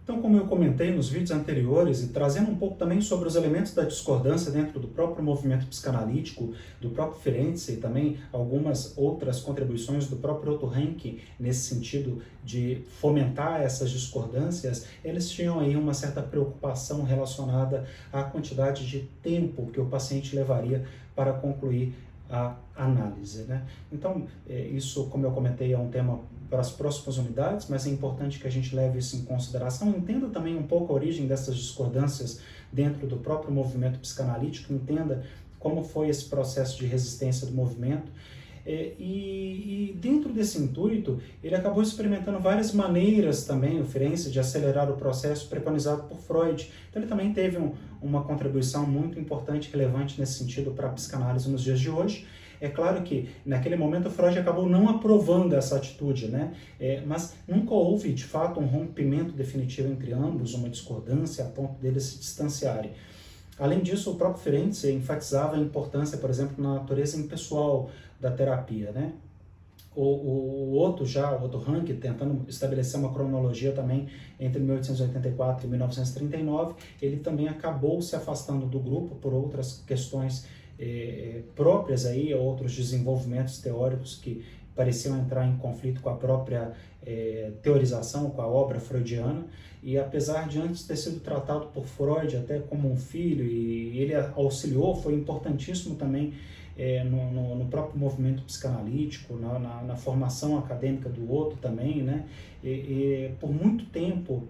Então, como eu comentei nos vídeos anteriores e trazendo um pouco também sobre os elementos da discordância dentro do próprio movimento psicanalítico, do próprio Ferenczi e também algumas outras contribuições do próprio Otto Rank nesse sentido de fomentar essas discordâncias, eles tinham aí uma certa preocupação relacionada à quantidade de tempo que o paciente levaria para concluir a análise, né? Então, isso, como eu comentei, é um tema para as próximas unidades, mas é importante que a gente leve isso em consideração, entenda também um pouco a origem dessas discordâncias dentro do próprio movimento psicanalítico, entenda como foi esse processo de resistência do movimento, e dentro desse intuito, ele acabou experimentando várias maneiras também, o Ferenczi, de acelerar o processo preconizado por Freud. Então ele também teve uma contribuição muito importante, relevante nesse sentido para a psicanálise nos dias de hoje. É claro que, naquele momento, Freud acabou não aprovando essa atitude, né? Mas nunca houve, de fato, um rompimento definitivo entre ambos, uma discordância a ponto deles se distanciarem. Além disso, o próprio Ferenczi enfatizava a importância, por exemplo, na natureza impessoal da terapia, né? O Otto Rank, tentando estabelecer uma cronologia também entre 1884 e 1939, ele também acabou se afastando do grupo por outras questões próprias aí, outros desenvolvimentos teóricos que pareciam entrar em conflito com a própria teorização, com a obra freudiana, e apesar de antes ter sido tratado por Freud até como um filho, e ele auxiliou, foi importantíssimo também no próprio movimento psicanalítico, na formação acadêmica do Otto também, né? Por muito tempo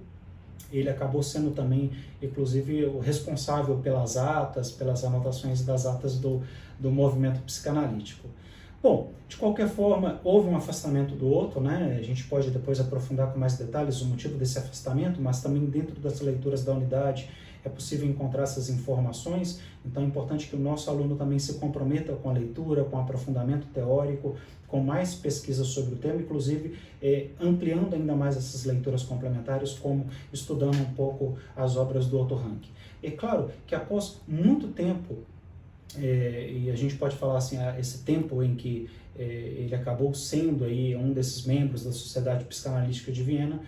ele acabou sendo também, inclusive, o responsável pelas atas, pelas anotações das atas do movimento psicanalítico. Bom, de qualquer forma, houve um afastamento do Otto, né? A gente pode depois aprofundar com mais detalhes o motivo desse afastamento, mas também dentro das leituras da unidade é possível encontrar essas informações, então é importante que o nosso aluno também se comprometa com a leitura, com o aprofundamento teórico, com mais pesquisas sobre o tema, inclusive ampliando ainda mais essas leituras complementares, como estudando um pouco as obras do Otto Rank. É claro que após muito tempo, e a gente pode falar assim, esse tempo em que ele acabou sendo aí um desses membros da Sociedade Psicanalítica de Viena,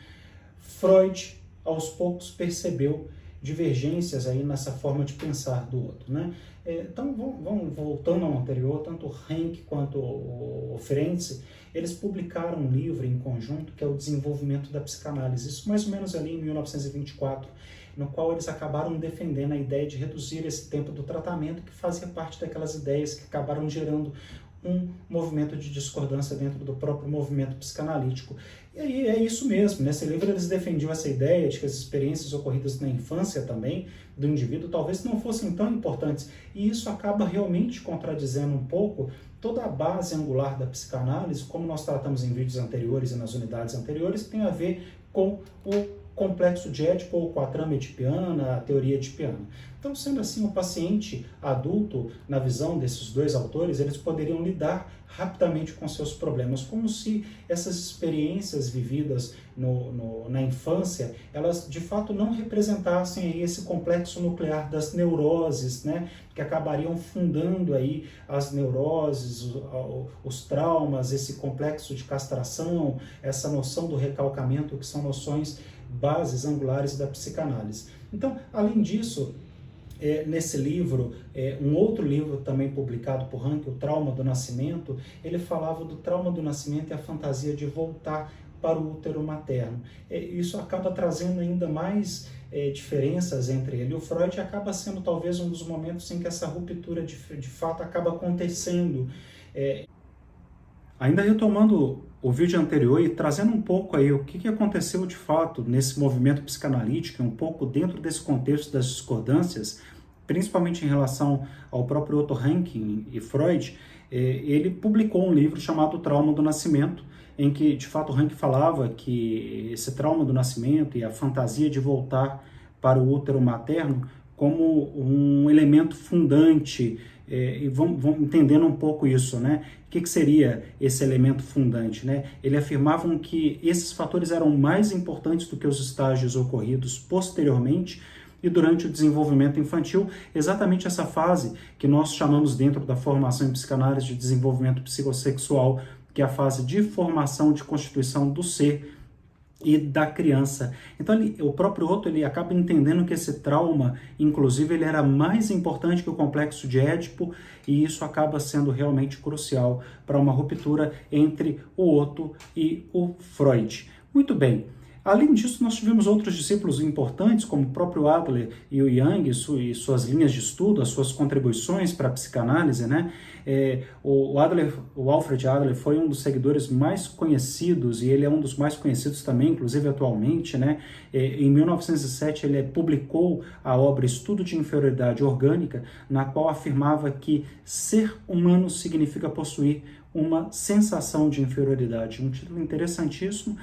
Freud aos poucos percebeu divergências aí nessa forma de pensar do outro, né? Então, vamos voltando ao anterior, tanto o Rank quanto o Ferenczi, eles publicaram um livro em conjunto que é o Desenvolvimento da Psicanálise, isso mais ou menos ali em 1924, no qual eles acabaram defendendo a ideia de reduzir esse tempo do tratamento, que fazia parte daquelas ideias que acabaram gerando um movimento de discordância dentro do próprio movimento psicanalítico. E aí é isso mesmo, nesse livro eles defendiam essa ideia de que as experiências ocorridas na infância também do indivíduo talvez não fossem tão importantes, e isso acaba realmente contradizendo um pouco toda a base angular da psicanálise, como nós tratamos em vídeos anteriores e nas unidades anteriores, que tem a ver com o complexo de Édipo ou com a trama edipiana, a teoria edipiana. Então, sendo assim, o paciente adulto, na visão desses dois autores, eles poderiam lidar rapidamente com seus problemas, como se essas experiências vividas na infância, elas de fato não representassem aí esse complexo nuclear das neuroses, né, que acabariam fundando aí as neuroses, os traumas, esse complexo de castração, essa noção do recalcamento, que são noções bases angulares da psicanálise. Então, além disso, nesse livro, um outro livro também publicado por Rank, O Trauma do Nascimento, ele falava do trauma do nascimento e a fantasia de voltar para o útero materno. Isso acaba trazendo ainda mais diferenças entre ele e o Freud, acaba sendo talvez um dos momentos em que essa ruptura de fato acaba acontecendo. Ainda retomando o vídeo anterior e trazendo um pouco aí o que aconteceu de fato nesse movimento psicanalítico, um pouco dentro desse contexto das discordâncias, principalmente em relação ao próprio Otto Rank e Freud, ele publicou um livro chamado Trauma do Nascimento, em que de fato Rank falava que esse trauma do nascimento e a fantasia de voltar para o útero materno como um elemento fundante, e vamos entendendo um pouco isso, né? O que seria esse elemento fundante, né? Ele afirmavam que esses fatores eram mais importantes do que os estágios ocorridos posteriormente e durante o desenvolvimento infantil, exatamente essa fase que nós chamamos dentro da formação em psicanálise de desenvolvimento psicossexual, que é a fase de formação de constituição do ser, e da criança. Então o próprio Otto ele acaba entendendo que esse trauma, inclusive, ele era mais importante que o complexo de Édipo, e isso acaba sendo realmente crucial para uma ruptura entre o Otto e o Freud. Muito bem. Além disso, nós tivemos outros discípulos importantes, como o próprio Adler e o Jung, e suas linhas de estudo, as suas contribuições para a psicanálise, né? O Alfred Adler foi um dos seguidores mais conhecidos, e ele é um dos mais conhecidos também, inclusive atualmente, né? Em 1907, ele publicou a obra Estudo de Inferioridade Orgânica, na qual afirmava que ser humano significa possuir uma sensação de inferioridade. Um título interessantíssimo.